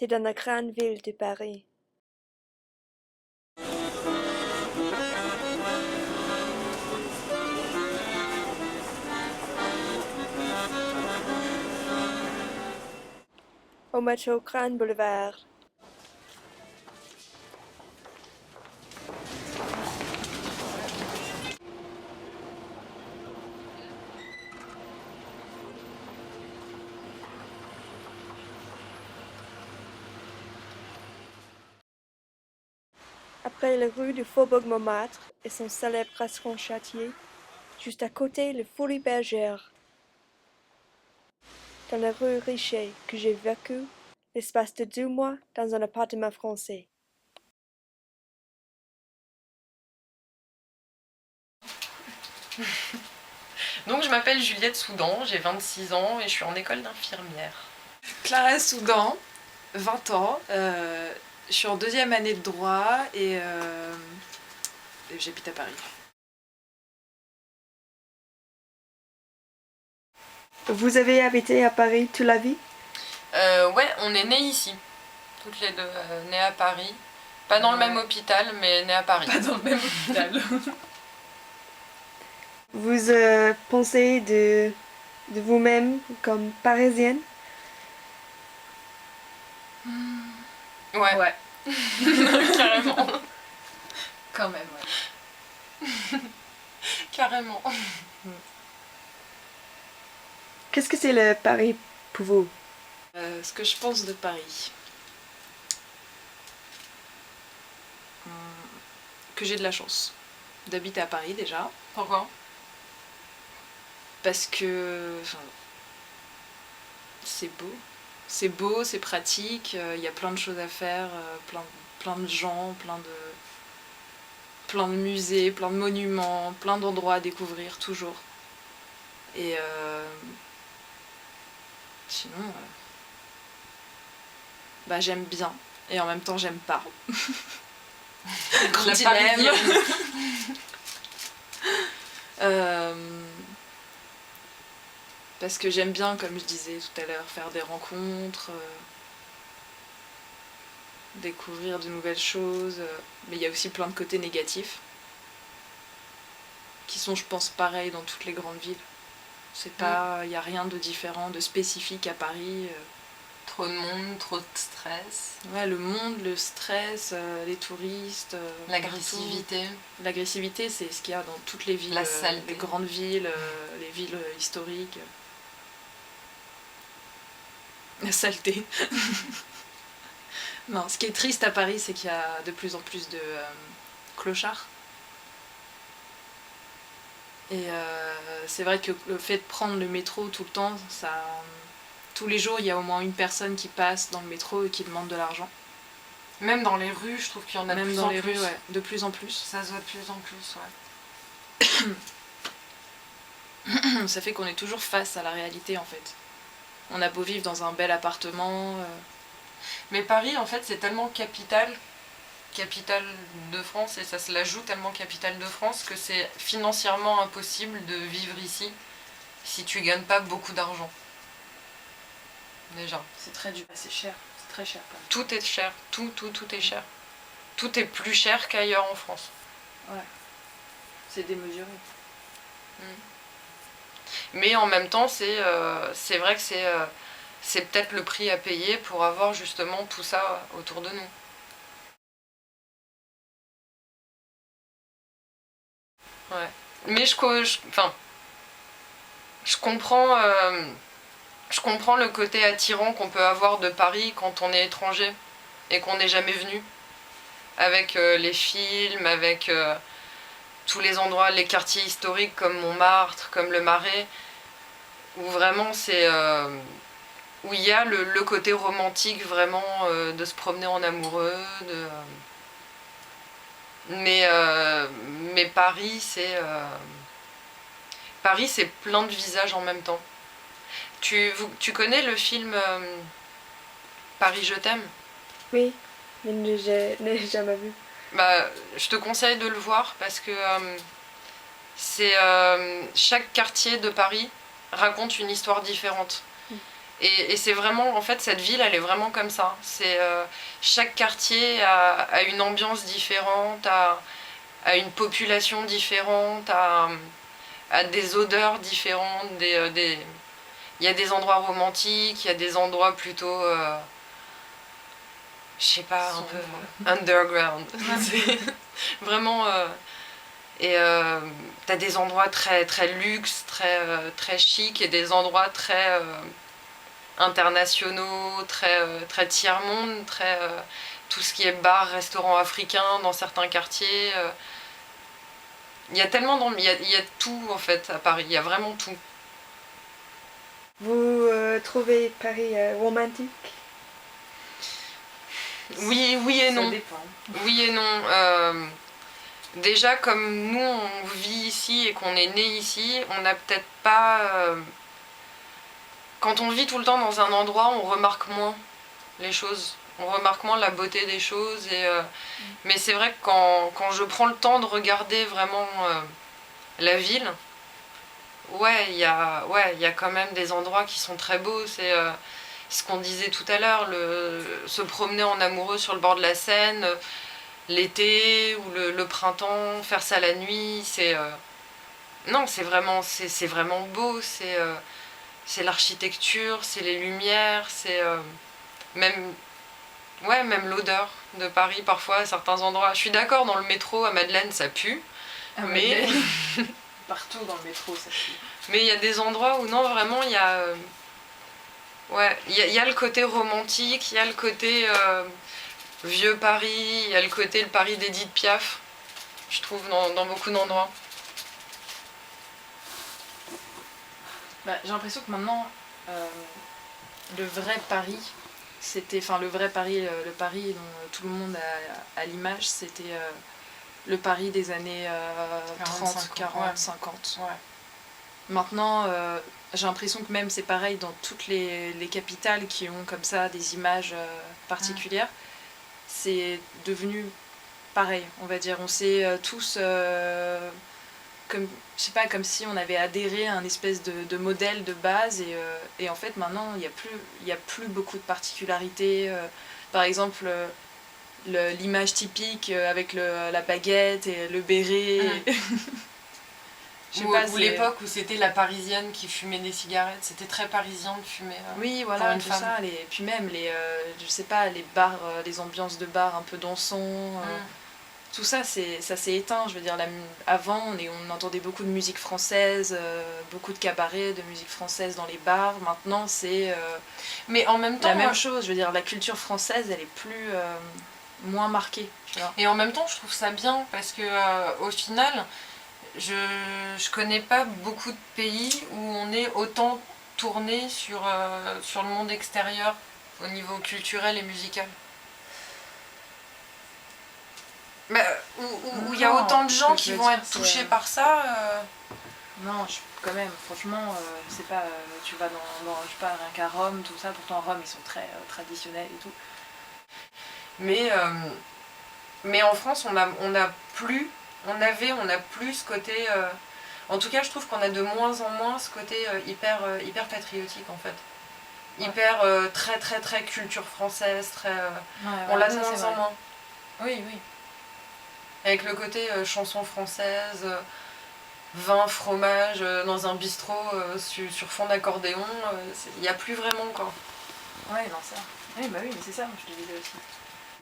c'est dans la grande ville de Paris. Au métro Grand Boulevard. Après la rue du Faubourg-Montmartre et son célèbre restaurant Chartier, juste à côté le Folies Bergère. Dans la rue Richer que j'ai vécu l'espace de 2 mois dans un appartement français. Donc je m'appelle Juliette Soudan, j'ai 26 ans et je suis en école d'infirmière. Clara Soudan, 20 ans, je suis en 2e année de droit et j'habite à Paris. Vous avez habité à Paris toute la vie? Ouais, on est nés ici, toutes les deux, nées à Paris. Pas dans le même hôpital, mais nées à Paris. Pas dans le même hôpital. Vous pensez de vous-même comme parisienne? Ouais, Ouais, carrément. quand même, ouais. Carrément. Qu'est-ce que c'est le Paris pour vous? Ce que je pense de Paris. Que j'ai de la chance d'habiter à Paris déjà. Pourquoi? Parce que c'est beau. C'est beau, c'est pratique, il y a plein de choses à faire, plein de gens, plein de musées, plein de monuments, plein d'endroits à découvrir toujours. Et sinon, bah, j'aime bien et en même temps j'aime pas. Grand La dilemme. Parce que j'aime bien, comme je disais tout à l'heure, faire des rencontres, découvrir de nouvelles choses, mais il y a aussi plein de côtés négatifs qui sont, je pense, pareils dans toutes les grandes villes. C'est pas, il y a rien de différent, de spécifique à Paris. Trop de monde, trop de stress. Ouais, le monde, le stress, les touristes, L'agressivité. partout. L'agressivité, c'est ce qu'il y a dans toutes les villes, La saleté. les grandes villes, les villes historiques. La saleté. Non, ce qui est triste à Paris, c'est qu'il y a de plus en plus de clochards. Et c'est vrai que le fait de prendre le métro tout le temps, ça, tous les jours, il y a au moins une personne qui passe dans le métro et qui demande de l'argent. Même dans les rues, je trouve qu'il y en a de Même plus dans en les plus. rues, ouais, de plus en plus. Ça se voit de plus en plus, ouais. Ça fait qu'on est toujours face à la réalité, en fait. On a beau vivre dans un bel appartement. Mais Paris, en fait, c'est tellement capitale de France, et ça se la joue tellement capitale de France que c'est financièrement impossible de vivre ici si tu gagnes pas beaucoup d'argent. Déjà. C'est très dur, c'est cher, c'est très cher quand même. Tout est cher, tout est cher. Tout est plus cher qu'ailleurs en France. Ouais, c'est démesuré. Mais en même temps, c'est vrai que c'est peut-être le prix à payer pour avoir justement tout ça autour de nous. Ouais. Mais je comprends le côté attirant qu'on peut avoir de Paris quand on est étranger et qu'on n'est jamais venu. Avec les films, avec tous les endroits, les quartiers historiques comme Montmartre, comme le Marais, où vraiment c'est... où il y a le côté romantique vraiment de se promener en amoureux, mais Paris c'est plein de visages en même temps. Tu connais le film Paris je t'aime? Oui, mais je n'ai jamais vu. Bah, je te conseille de le voir parce que c'est chaque quartier de Paris raconte une histoire différente. Et c'est vraiment, en fait, cette ville, elle est vraiment comme ça. Chaque quartier a une ambiance différente, a une population différente, a des odeurs différentes. Il y a des endroits romantiques, il y a des endroits plutôt, je sais pas, un peu underground. C'est vraiment... et t'as des endroits très, très luxe, très chic, et des endroits très internationaux, très tiers-monde, tout ce qui est bar, restaurant africain dans certains quartiers. Il y a tellement il y a tout en fait à Paris, il y a vraiment tout. Vous trouvez Paris romantique? Oui et non. Ça dépend. Oui et non. Déjà, comme nous, on vit ici et qu'on est né ici, on n'a peut-être pas... Quand on vit tout le temps dans un endroit, on remarque moins les choses. On remarque moins la beauté des choses. Mais c'est vrai que quand je prends le temps de regarder vraiment la ville, ouais, il y a quand même des endroits qui sont très beaux. C'est ce qu'on disait tout à l'heure, se promener en amoureux sur le bord de la Seine, l'été ou le printemps, faire ça la nuit, non, c'est vraiment beau, c'est l'architecture, c'est les lumières, c'est même même l'odeur de Paris parfois à certains endroits. Je suis d'accord, dans le métro à Madeleine ça pue, mais Partout dans le métro, ça pue. mais il y a des endroits où non, vraiment il y a il y a le côté romantique, il y a le côté vieux Paris, il y a le côté le Paris d'Édith Piaf, je trouve, dans beaucoup d'endroits. J'ai l'impression que maintenant, le vrai Paris, le vrai Paris, le Paris dont tout le monde a l'image, c'était le Paris des années 30, 40, 50. Ouais. Maintenant, j'ai l'impression que même c'est pareil dans toutes les capitales qui ont comme ça des images particulières. C'est devenu pareil, on va dire. On s'est tous, comme, je sais pas, comme si on avait adhéré à un espèce de modèle de base. Et en fait, maintenant, il y a plus beaucoup de particularités. Par exemple, l'image typique avec la baguette et le béret. Ou l'époque où c'était la Parisienne qui fumait des cigarettes, c'était très parisien de fumer. Oui, voilà, une tout femme. ça. Puis même je sais pas, les bars, les ambiances de bars un peu dansants. Tout ça, ça s'est éteint. Je veux dire, avant, on entendait beaucoup de musique française, beaucoup de cabarets, de musique française dans les bars. Maintenant, c'est mais en même temps, la même chose. Je veux dire, la culture française, elle est moins marquée. Tu vois. Et en même temps, je trouve ça bien parce que au final, je connais pas beaucoup de pays où on est autant tourné sur le monde extérieur au niveau culturel et musical. Où il y a autant de gens qui vont être touchés par ça. Non, quand même, franchement, c'est pas. Tu vas je sais pas, rien qu'à Rome, tout ça, pourtant Rome ils sont très traditionnels et tout. Mais en France, on a plus ce côté. En tout cas, je trouve qu'on a de moins en moins ce côté hyper patriotique en fait. Hyper très très très culture française, on l'a de moins en moins. Oui. Avec le côté chanson française, vin, fromage dans un bistrot sur fond d'accordéon, il n'y a plus vraiment quoi. Ouais, non, ça. Oui, bah oui, mais c'est ça, je te disais aussi.